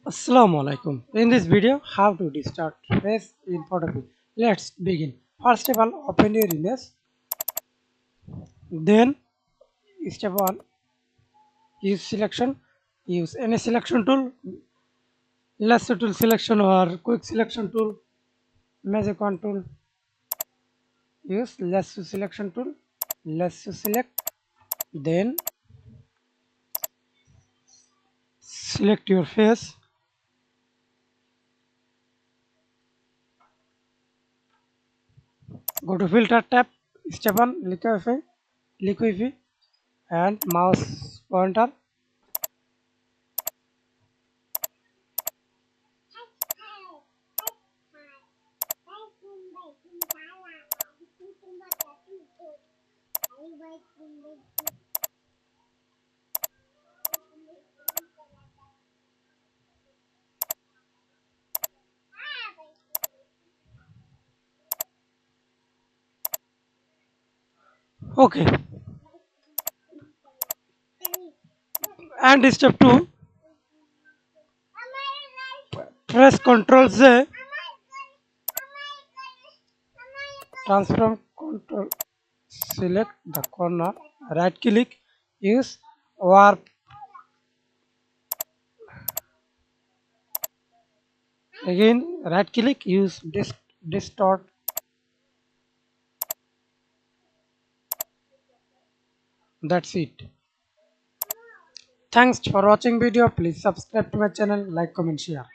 Assalamu Walaikum. In this video, how to distort face in Photopea. Let's begin. First of all, open your image. Then, step 1, use selection. Use any selection tool, lasso tool selection or quick selection tool, magic wand tool. Use lasso selection tool. Lasso select. Then, select your face. Go to filter tab. Step 1, liquify and mouse pointer. Okay. And step 2, press Ctrl Z, transform control, select the corner, right click, use warp, again right click, use distort. That's it. Thanks for watching video. Please subscribe to my channel, like, comment, share.